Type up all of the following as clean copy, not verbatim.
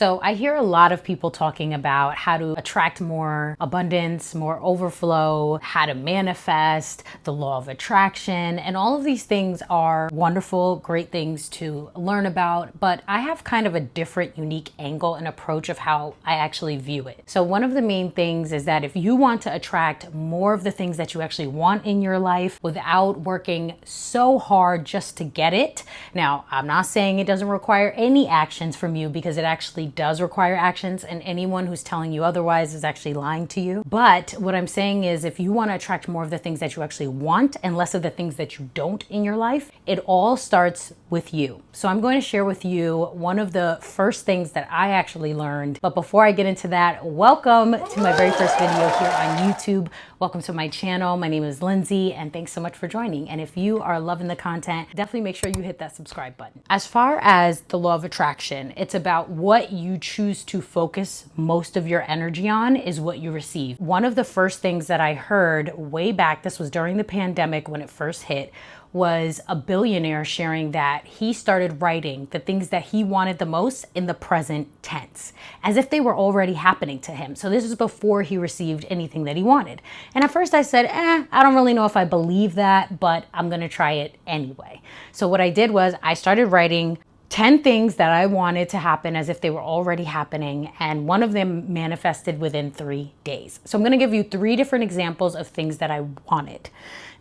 So I hear a lot of people talking about how to attract more abundance, more overflow, how to manifest, the law of attraction, and all of these things are wonderful, great things to learn about, but I have kind of a different, unique angle and approach of how I actually view it. So one of the main things is that if you want to attract more of the things that you actually want in your life without working so hard just to get it, now I'm not saying it doesn't require any actions from you, because it actually does require actions, and anyone who's telling you otherwise is actually lying to you. But what I'm saying is, if you want to attract more of the things that you actually want and less of the things that you don't in your life, it all starts with you. So I'm going to share with you one of the first things that I actually learned. But before I get into that, welcome to my very first video here on YouTube. Welcome to my channel. My name is Lindsay, and thanks so much for joining. And if you are loving the content, definitely make sure you hit that subscribe button. As far as the law of attraction, it's about what you choose to focus most of your energy on is what you receive. One of the first things that I heard way back, this was during the pandemic when it first hit, was a billionaire sharing that he started writing the things that he wanted the most in the present tense, as if they were already happening to him. So this is before he received anything that he wanted. And at first I said, I don't really know if I believe that, but I'm gonna try it anyway. So what I did was I started writing 10 things that I wanted to happen as if they were already happening, and one of them manifested within 3 days. So I'm gonna give you 3 different examples of things that I wanted.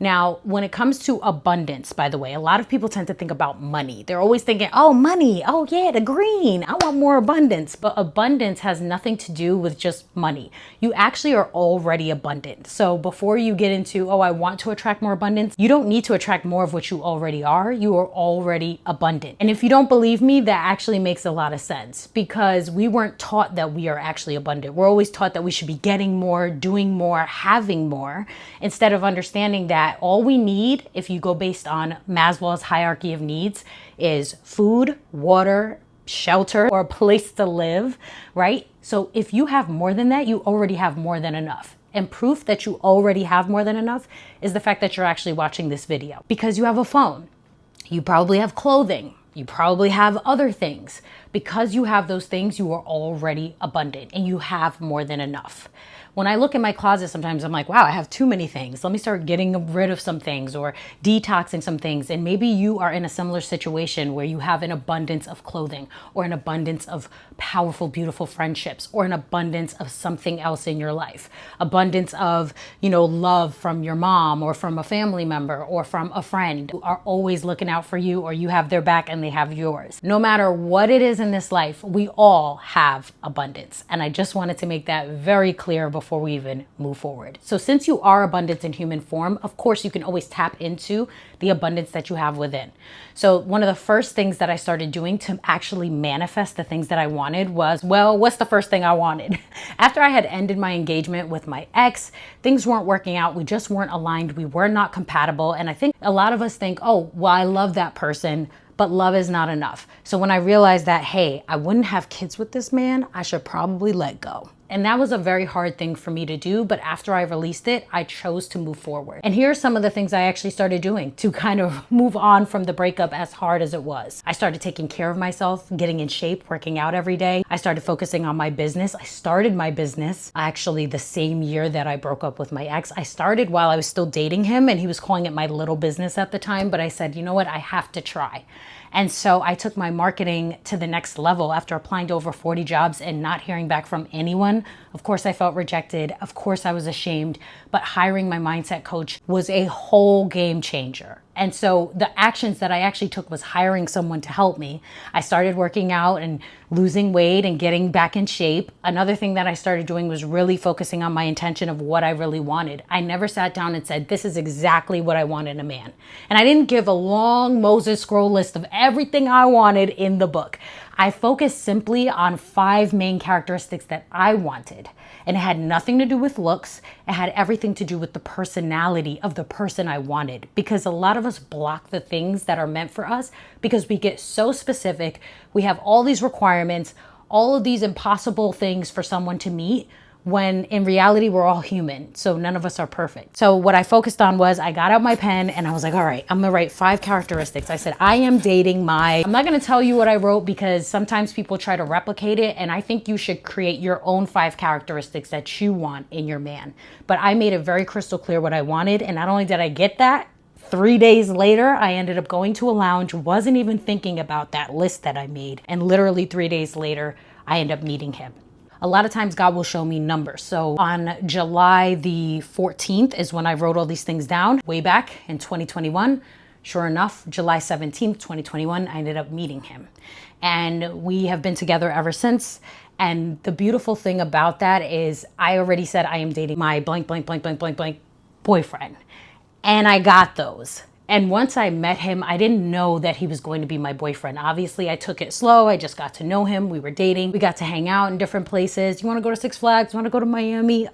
Now, when it comes to abundance, by the way, a lot of people tend to think about money. They're always thinking, oh, money, oh yeah, the green, I want more abundance. But abundance has nothing to do with just money. You actually are already abundant. So before you get into, oh, I want to attract more abundance, you don't need to attract more of what you already are. You are already abundant. And if you don't believe me, that actually makes a lot of sense, because we weren't taught that we are actually abundant. We're always taught that we should be getting more, doing more, having more, instead of understanding that all we need, if you go based on Maslow's hierarchy of needs, is food, water, shelter, or a place to live, right? So if you have more than that, you already have more than enough. And proof that you already have more than enough is the fact that you're actually watching this video, because you have a phone. You probably have clothing. You probably have other things. Because you have those things, you are already abundant and you have more than enough. When I look in my closet, sometimes I'm like, wow, I have too many things. Let me start getting rid of some things or detoxing some things. And maybe you are in a similar situation where you have an abundance of clothing, or an abundance of powerful, beautiful friendships, or an abundance of something else in your life. Abundance of, love from your mom or from a family member or from a friend who are always looking out for you, or you have their back and they have yours. No matter what it is in this life, we all have abundance. And I just wanted to make that very clear before we even move forward. So since you are abundant in human form, of course you can always tap into the abundance that you have within. So one of the first things that I started doing to actually manifest the things that I wanted was, well, what's the first thing I wanted? After I had ended my engagement with my ex, things weren't working out. We just weren't aligned. We were not compatible. And I think a lot of us think, oh, well, I love that person, but love is not enough. So when I realized that, hey, I wouldn't have kids with this man, I should probably let go. And that was a very hard thing for me to do, but after I released it, I chose to move forward. And here are some of the things I actually started doing to kind of move on from the breakup, as hard as it was. I started taking care of myself, getting in shape, working out every day. I started focusing on my business. I started my business actually the same year that I broke up with my ex. I started while I was still dating him, and he was calling it my little business at the time, but I said, you know what, I have to try. And so I took my marketing to the next level after applying to over 40 jobs and not hearing back from anyone. Of course, I felt rejected. Of course, I was ashamed. But hiring my mindset coach was a whole game changer. And so the actions that I actually took was hiring someone to help me. I started working out and losing weight and getting back in shape. Another thing that I started doing was really focusing on my intention of what I really wanted. I never sat down and said, this is exactly what I want in a man. And I didn't give a long Moses scroll list of everything I wanted in the book. I focused simply on 5 main characteristics that I wanted. And it had nothing to do with looks. It had everything to do with the personality of the person I wanted. Because a lot of us block the things that are meant for us because we get so specific. We have all these requirements, all of these impossible things for someone to meet, when in reality, we're all human. So none of us are perfect. So what I focused on was I got out my pen and I was like, all right, I'm gonna write 5 characteristics. I said, I am dating my, I'm not gonna tell you what I wrote because sometimes people try to replicate it. And I think you should create your own 5 characteristics that you want in your man. But I made it very crystal clear what I wanted. And not only did I get that, 3 days later, I ended up going to a lounge, wasn't even thinking about that list that I made. And literally 3 days later, I ended up meeting him. A lot of times God will show me numbers. So on July the 14th is when I wrote all these things down way back in 2021. Sure enough, July 17th, 2021, I ended up meeting him. And we have been together ever since. And the beautiful thing about that is I already said I am dating my blank, blank, blank, blank, blank, blank boyfriend. And I got those. And once I met him, I didn't know that he was going to be my boyfriend. Obviously, I took it slow. I just got to know him. We were dating. We got to hang out in different places. You want to go to Six Flags? You want to go to Miami?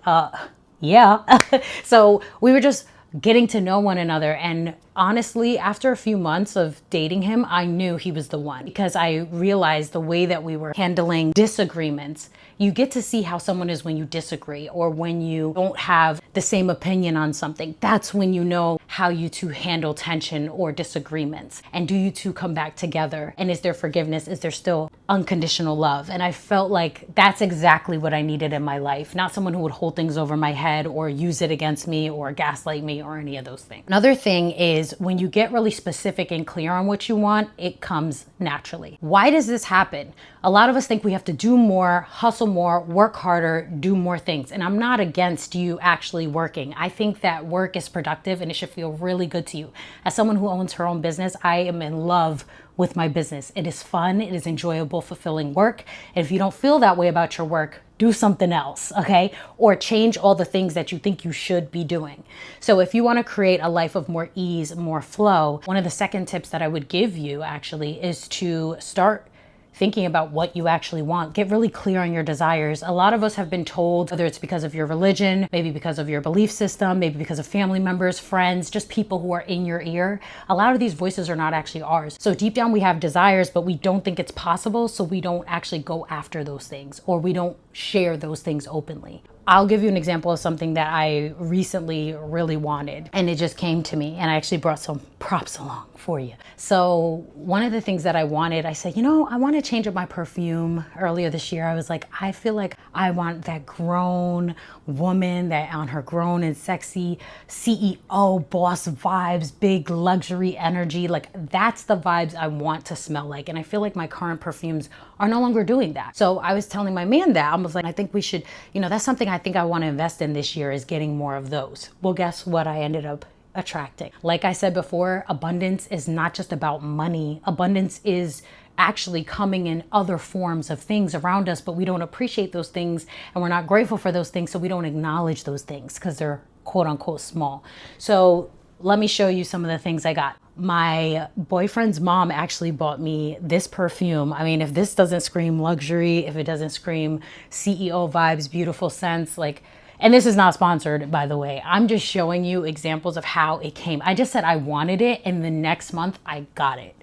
Yeah. So we were just getting to know one another. And honestly, after a few months of dating him, I knew he was the one because I realized the way that we were handling disagreements. You get to see how someone is when you disagree or when you don't have the same opinion on something. That's when you know how you two handle tension or disagreements. And do you two come back together? And is there forgiveness? Is there still unconditional love? And I felt like that's exactly what I needed in my life. Not someone who would hold things over my head or use it against me or gaslight me or any of those things. Another thing is when you get really specific and clear on what you want, it comes naturally. Why does this happen? A lot of us think we have to do more, hustle more, work harder, do more things. And I'm not against you actually working. I think that work is productive and it should feel really good to you. As someone who owns her own business, I am in love with my business. It is fun, it is enjoyable, fulfilling work. And if you don't feel that way about your work, do something else, okay? Or change all the things that you think you should be doing. So if you want to create a life of more ease, more flow, one of the second tips that I would give you actually is to start thinking about what you actually want. Get really clear on your desires. A lot of us have been told, whether it's because of your religion, maybe because of your belief system, maybe because of family members, friends, just people who are in your ear. A lot of these voices are not actually ours. So deep down we have desires, but we don't think it's possible. So we don't actually go after those things or we don't share those things openly. I'll give you an example of something that I recently really wanted and it just came to me and I actually brought some props along for you. So one of the things that I wanted, I said, I want to change up my perfume. Earlier this year, I was like, I feel like I want that grown woman that on her grown and sexy CEO boss vibes, big luxury energy. Like that's the vibes I want to smell like. And I feel like my current perfumes are no longer doing that. So I was telling my man that I was like, I think we should, that's something I think I want to invest in this year is getting more of those. Well, guess what I ended up attracting? Like I said before, abundance is not just about money. Abundance is actually coming in other forms of things around us, but we don't appreciate those things and we're not grateful for those things. So we don't acknowledge those things because they're quote unquote small. So let me show you some of the things I got. My boyfriend's mom actually bought me this perfume. I mean, if this doesn't scream luxury, if it doesn't scream CEO vibes, beautiful scents, and this is not sponsored, by the way. I'm just showing you examples of how it came. I just said I wanted it and the next month I got it,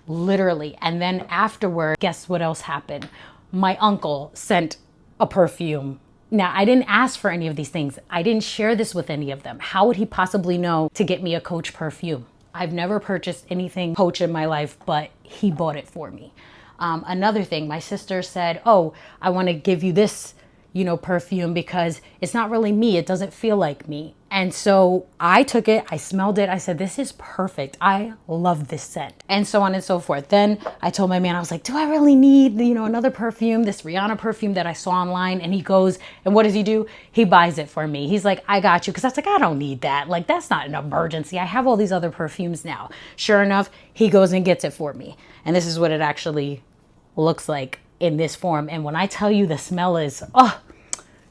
literally. And then afterward, guess what else happened? My uncle sent a perfume. Now, I didn't ask for any of these things. I didn't share this with any of them. How would he possibly know to get me a Coach perfume? I've never purchased anything Coach in my life, but he bought it for me. Another thing, my sister said, I want to give you this, perfume because it's not really me. It doesn't feel like me. And so I took it, I smelled it. I said, this is perfect. I love this scent and so on and so forth. Then I told my man, I was like, do I really need, another perfume, this Rihanna perfume that I saw online? And he goes, and what does he do? He buys it for me. He's like, I got you. Cause I was like, I don't need that. Like, that's not an emergency. I have all these other perfumes now. Sure enough, he goes and gets it for me. And this is what it actually looks like in this form. And when I tell you the smell is,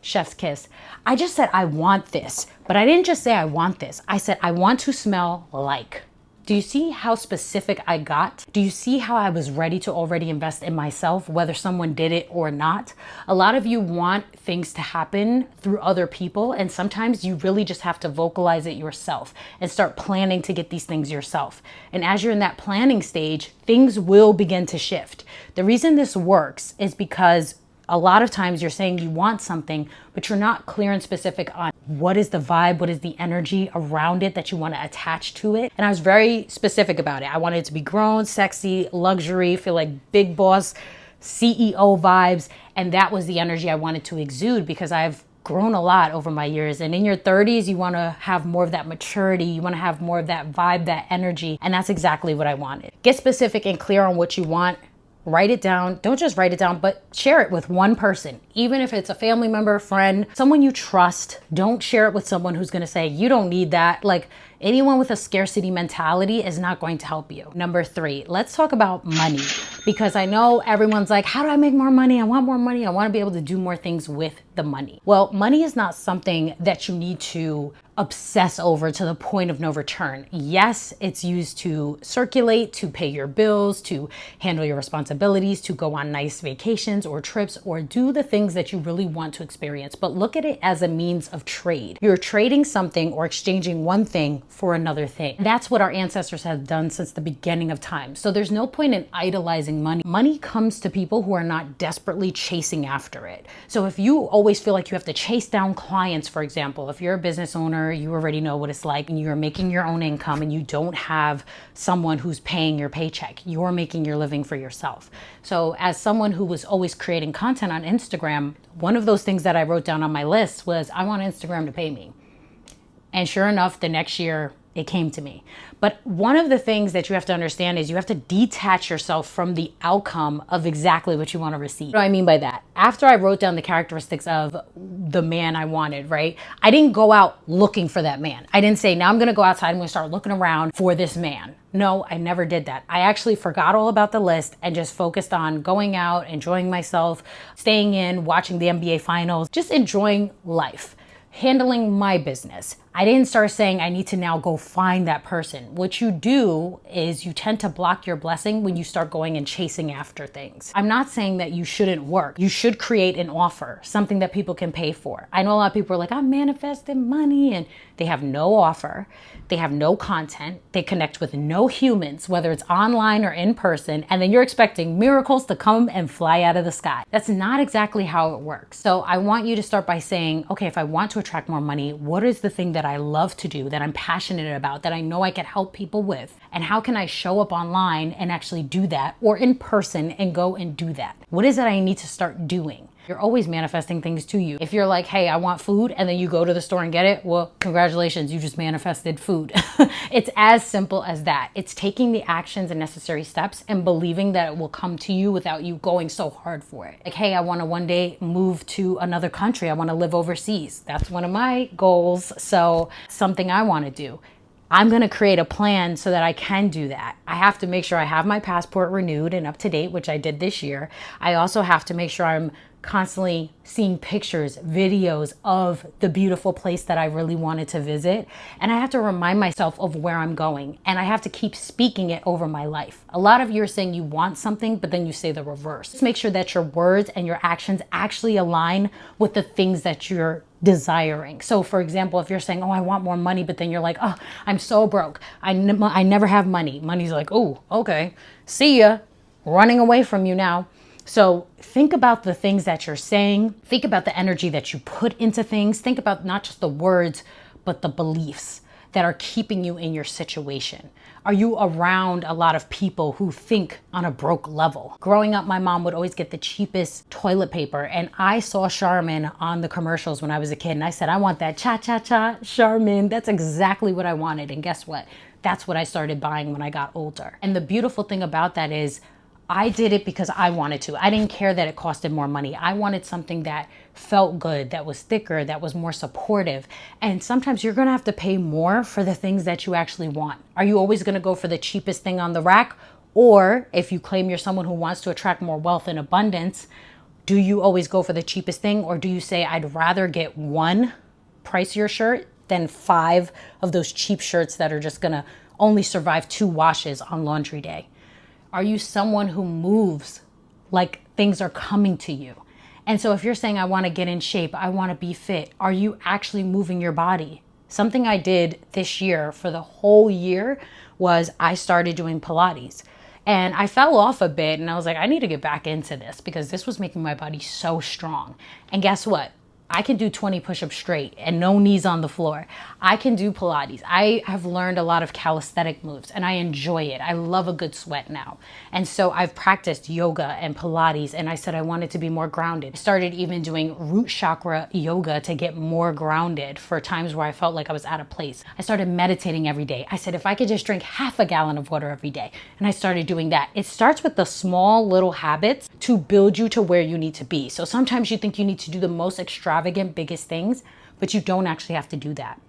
chef's kiss. I just said, I want this, but I didn't just say I want this. I said, I want to smell like. Do you see how specific I got? Do you see how I was ready to already invest in myself, whether someone did it or not? A lot of you want things to happen through other people, and sometimes you really just have to vocalize it yourself and start planning to get these things yourself. And as you're in that planning stage, things will begin to shift. The reason this works is because A lot of times you're saying you want something, but you're not clear and specific on what is the vibe, what is the energy around it that you want to attach to it. And I was very specific about it. I wanted it to be grown, sexy, luxury, feel like big boss, CEO vibes. And that was the energy I wanted to exude because I've grown a lot over my years. And in your 30s, you want to have more of that maturity. You want to have more of that vibe, that energy. And that's exactly what I wanted. Get specific and clear on what you want. Write it down. Don't just write it down, but share it with one person. Even if it's a family member, friend, someone you trust. Don't share it with someone who's going to say, you don't need that. Like, anyone with a scarcity mentality is not going to help you. Number 3, let's talk about money, because I know everyone's like, how do I make more money? I want more money. I want to be able to do more things with the money. Well, money is not something that you need to obsess over to the point of no return. Yes, it's used to circulate, to pay your bills, to handle your responsibilities, to go on nice vacations or trips, or do the things that you really want to experience. But look at it as a means of trade. You're trading something or exchanging one thing for another thing. That's what our ancestors have done since the beginning of time. So there's no point in idolizing money. Money comes to people who are not desperately chasing after it. So if you always feel like you have to chase down clients, for example, if you're a business owner, you already know what it's like and you're making your own income and you don't have someone who's paying your paycheck. You're making your living for yourself. So as someone who was always creating content on Instagram, one of those things that I wrote down on my list was I want Instagram to pay me. And sure enough, the next year it came to me. But one of the things that you have to understand is you have to detach yourself from the outcome of exactly what you want to receive. What do I mean by that? After I wrote down the characteristics of the man I wanted, right? I didn't go out looking for that man. I didn't say, now I'm going to go outside and I'm going to start looking around for this man. No, I never did that. I actually forgot all about the list and just focused on going out, enjoying myself, staying in, watching the NBA finals, just enjoying life, handling my business. I didn't start saying I need to now go find that person. What you do is you tend to block your blessing when you start going and chasing after things. I'm not saying that you shouldn't work. You should create an offer, something that people can pay for. I know a lot of people are like, I'm manifesting money, and they have no offer. They have no content. They connect with no humans, whether it's online or in person, and then you're expecting miracles to come and fly out of the sky. That's not exactly how it works. So I want you to start by saying, okay, if I want to attract more money, what is the thing that I love to do, that I'm passionate about, that I know I can help people with? And how can I show up online and actually do that, or in person and go and do that? What is it I need to start doing? You're always manifesting things to you. If you're like, hey, I want food, and then you go to the store and get it, well, congratulations, you just manifested food. It's as simple as that. It's taking the actions and necessary steps and believing that it will come to you without you going so hard for it. Like, hey, I want to one day move to another country. I want to live overseas. That's one of my goals. So something I want to do. I'm going to create a plan so that I can do that. I have to make sure I have my passport renewed and up to date, which I did this year. I also have to make sure I'm constantly seeing pictures, videos of the beautiful place that I really wanted to visit. And I have to remind myself of where I'm going. And I have to keep speaking it over my life. A lot of you are saying you want something, but then you say the reverse. Just make sure that your words and your actions actually align with the things that you're desiring. So for example, if you're saying, oh, I want more money, but then you're like, oh, I'm so broke. I never have money. Money's like, oh, okay, see ya, running away from you now. So think about the things that you're saying. Think about the energy that you put into things. Think about not just the words, but the beliefs that are keeping you in your situation. Are you around a lot of people who think on a broke level? Growing up, my mom would always get the cheapest toilet paper. And I saw Charmin on the commercials when I was a kid. And I said, I want that cha-cha-cha Charmin. That's exactly what I wanted. And guess what? That's what I started buying when I got older. And the beautiful thing about that is I did it because I wanted to. I didn't care that it costed more money. I wanted something that felt good, that was thicker, that was more supportive. And sometimes you're going to have to pay more for the things that you actually want. Are you always going to go for the cheapest thing on the rack? Or if you claim you're someone who wants to attract more wealth and abundance, do you always go for the cheapest thing? Or do you say, I'd rather get one pricier shirt than 5 of those cheap shirts that are just going to only survive 2 washes on laundry day? Are you someone who moves like things are coming to you? And so if you're saying, I want to get in shape, I want to be fit, are you actually moving your body? Something I did this year for the whole year was I started doing Pilates. And I fell off a bit and I was like, I need to get back into this because this was making my body so strong. And guess what? I can do 20 push-ups straight and no knees on the floor. I can do Pilates. I have learned a lot of calisthenic moves and I enjoy it. I love a good sweat now. And so I've practiced yoga and Pilates, and I said I wanted to be more grounded. I started even doing root chakra yoga to get more grounded for times where I felt like I was out of place. I started meditating every day. I said if I could just drink half a gallon of water every day, and I started doing that. It starts with the small little habits to build you to where you need to be. So sometimes you think you need to do the most extravagant, biggest things, but you don't actually have to do that.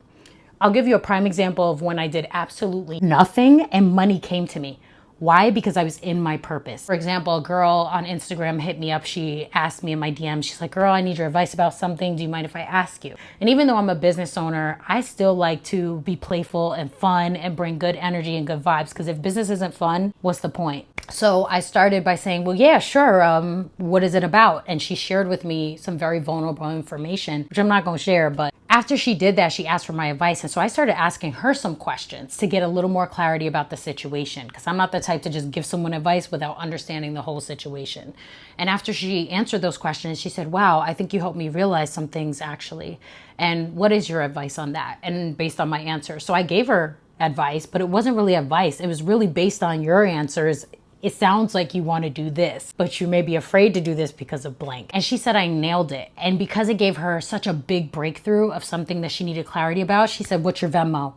I'll give you a prime example of when I did absolutely nothing and money came to me. Why? Because I was in my purpose. For example, a girl on Instagram hit me up. She asked me in my DM, she's like, girl, I need your advice about something. Do you mind if I ask you? And even though I'm a business owner, I still like to be playful and fun and bring good energy and good vibes, because if business isn't fun, what's the point? So I started by saying, well, yeah, sure. What is it about? And she shared with me some very vulnerable information, which I'm not going to share. But after she did that, she asked for my advice. And so I started asking her some questions to get a little more clarity about the situation, because I'm not the type to just give someone advice without understanding the whole situation. And after she answered those questions, she said, wow, I think you helped me realize some things actually. And what is your advice on that? And based on my answer. So I gave her advice, but it wasn't really advice. It was really based on your answers. It sounds like you want to do this, but you may be afraid to do this because of blank. And she said I nailed it. And because it gave her such a big breakthrough of something that she needed clarity about, she said, what's your Venmo?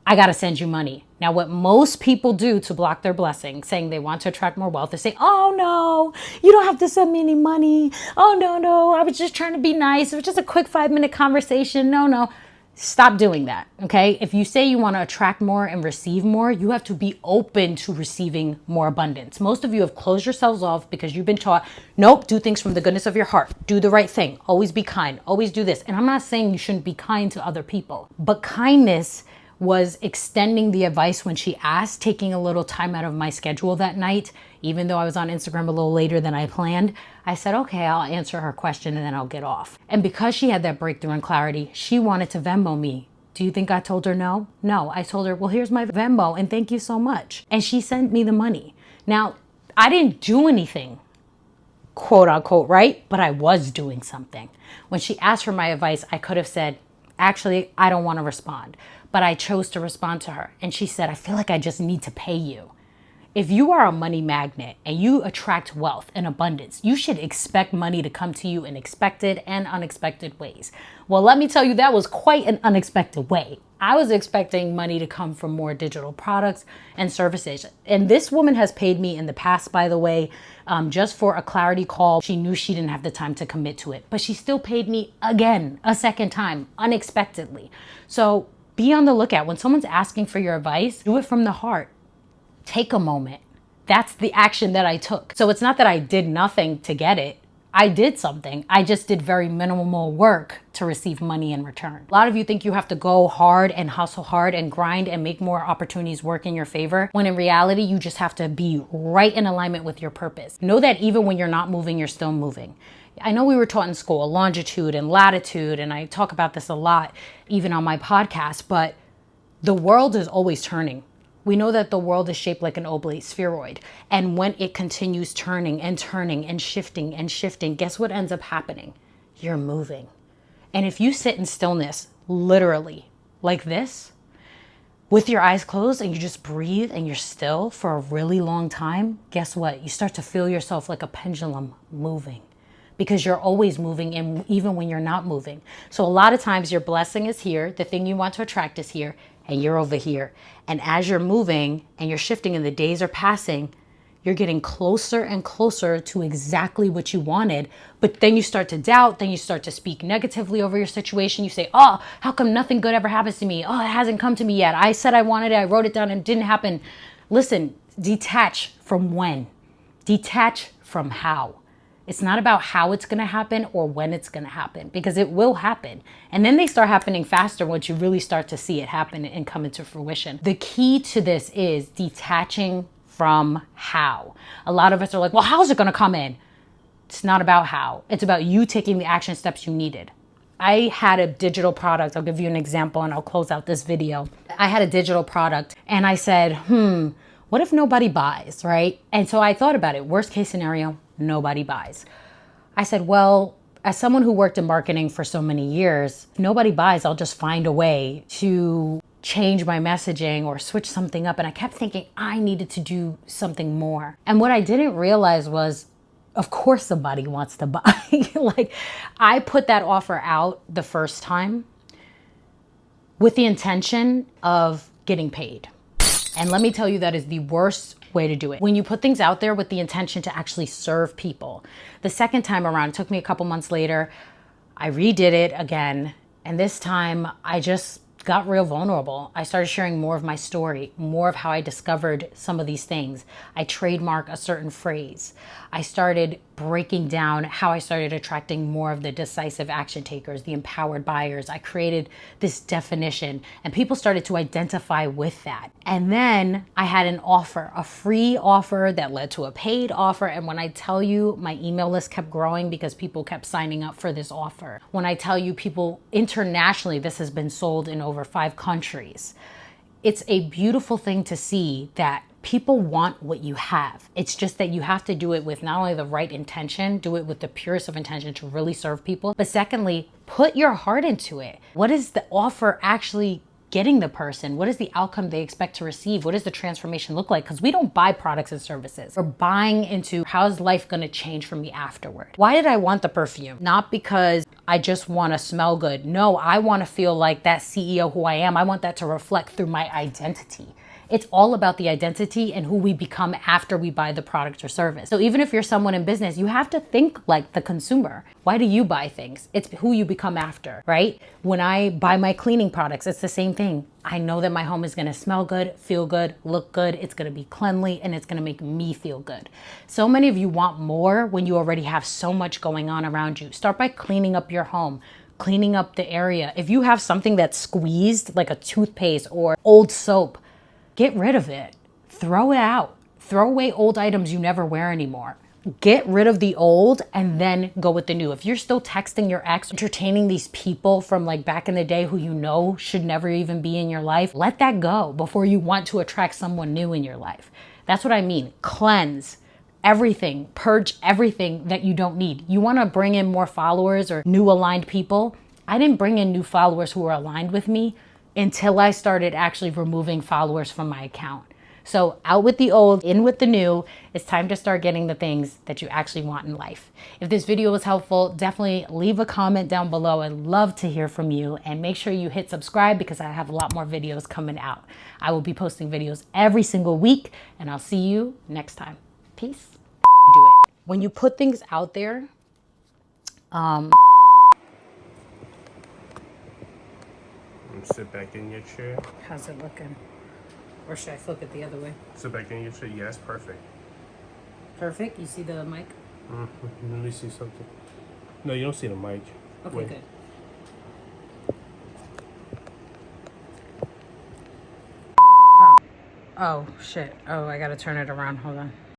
I got to send you money. Now, what most people do to block their blessing, saying they want to attract more wealth, is say, oh no, you don't have to send me any money. Oh no, I was just trying to be nice. It was just a quick 5-minute conversation. No. Stop doing that, okay? If you say you want to attract more and receive more, you have to be open to receiving more abundance. Most of you have closed yourselves off because you've been taught, nope, do things from the goodness of your heart. Do the right thing. Always be kind. Always do this. And I'm not saying you shouldn't be kind to other people, but kindness was extending the advice when she asked, taking a little time out of my schedule that night. Even though I was on Instagram a little later than I planned, I said, okay, I'll answer her question and then I'll get off. And because she had that breakthrough in clarity, she wanted to Venmo me. Do you think I told her no? No, I told her, well, here's my Venmo and thank you so much. And she sent me the money. Now, I didn't do anything, quote unquote, right? But I was doing something. When she asked for my advice, I could have said, actually, I don't want to respond. But I chose to respond to her. And she said, I feel like I just need to pay you. If you are a money magnet and you attract wealth and abundance, you should expect money to come to you in expected and unexpected ways. Well, let me tell you, that was quite an unexpected way. I was expecting money to come from more digital products and services. And this woman has paid me in the past, by the way, just for a clarity call. She knew she didn't have the time to commit to it, but she still paid me again, a second time, unexpectedly. So be on the lookout. When someone's asking for your advice, do it from the heart. Take a moment. That's the action that I took. So it's not that I did nothing to get it. I did something. I just did very minimal work to receive money in return. A lot of you think you have to go hard and hustle hard and grind and make more opportunities work in your favor, when in reality, you just have to be right in alignment with your purpose. Know that even when you're not moving, you're still moving. I know we were taught in school longitude and latitude, and I talk about this a lot, even on my podcast, but the world is always turning. We know that the world is shaped like an oblate spheroid. And when it continues turning and turning and shifting, guess what ends up happening? You're moving. And if you sit in stillness, literally, like this, with your eyes closed and you just breathe and you're still for a really long time, guess what? You start to feel yourself like a pendulum moving. Because you're always moving, and even when you're not moving. So a lot of times your blessing is here, the thing you want to attract is here, and you're over here. And as you're moving and you're shifting and the days are passing, you're getting closer and closer to exactly what you wanted. But then you start to doubt, then you start to speak negatively over your situation. You say, oh, how come nothing good ever happens to me? Oh, it hasn't come to me yet. I said I wanted it, I wrote it down and it didn't happen. Listen, detach from when. Detach from how. It's not about how it's going to happen or when it's going to happen, because it will happen. And then they start happening faster once you really start to see it happen and come into fruition. The key to this is detaching from how. A lot of us are like, well, how's it going to come in? It's not about how. It's about you taking the action steps you needed. I had a digital product. I'll give you an example and I'll close out this video. I had a digital product and I said, What if nobody buys, right? And so I thought about it. Worst case scenario, nobody buys. I said, well, as someone who worked in marketing for so many years, if nobody buys, I'll just find a way to change my messaging or switch something up. And I kept thinking I needed to do something more. And what I didn't realize was, of course somebody wants to buy. Like, I put that offer out the first time with the intention of getting paid. And let me tell you, that is the worst way to do it. When you put things out there with the intention to actually serve people. The second time around, it took me a couple months later, I redid it again. And this time I just got real vulnerable. I started sharing more of my story, more of how I discovered some of these things. I trademark a certain phrase. I started breaking down how I started attracting more of the decisive action takers, the empowered buyers. I created this definition and people started to identify with that. And then I had an offer, a free offer that led to a paid offer. And when I tell you, my email list kept growing because people kept signing up for this offer. When I tell you, people internationally, this has been sold in over 5 countries. It's a beautiful thing to see that people want what you have. It's just that you have to do it with not only the right intention, do it with the purest of intention to really serve people, but secondly, put your heart into it. What is the offer actually getting the person? What is the outcome they expect to receive? What does the transformation look like? Because we don't buy products and services. We're buying into how's life going to change for me afterward. Why did I want the perfume? Not because I just want to smell good. No, I want to feel like that CEO who I am. I want that to reflect through my identity. It's all about the identity and who we become after we buy the product or service. So even if you're someone in business, you have to think like the consumer. Why do you buy things? It's who you become after, right? When I buy my cleaning products, it's the same thing. I know that my home is going to smell good, feel good, look good. It's going to be cleanly, and it's going to make me feel good. So many of you want more when you already have so much going on around you. Start by cleaning up your home, cleaning up the area. If you have something that's squeezed, like a toothpaste or old soap, get rid of it. Throw it out. Throw away old items you never wear anymore. Get rid of the old and then go with the new. If you're still texting your ex, entertaining these people from like back in the day who you know should never even be in your life, let that go before you want to attract someone new in your life. That's what I mean. Cleanse everything. Purge everything that you don't need. You want to bring in more followers or new aligned people? I didn't bring in new followers who were aligned with me until I started actually removing followers from my account. So out with the old, in with the new. It's time to start getting the things that you actually want in life. If this video was helpful, definitely leave a comment down below. I'd love to hear from you, and make sure you hit subscribe because I have a lot more videos coming out. I will be posting videos every single week, and I'll see you next time. Peace. Do it. When you put things out there, sit back in your chair. how's it looking? Or should I flip it the other way? Sit back in your chair. Yeah, that's perfect. Perfect. You see the mic? Let me see something. No, you don't see the mic. Okay, Wait. good. Oh, shit. Oh, I gotta turn it around. Hold on.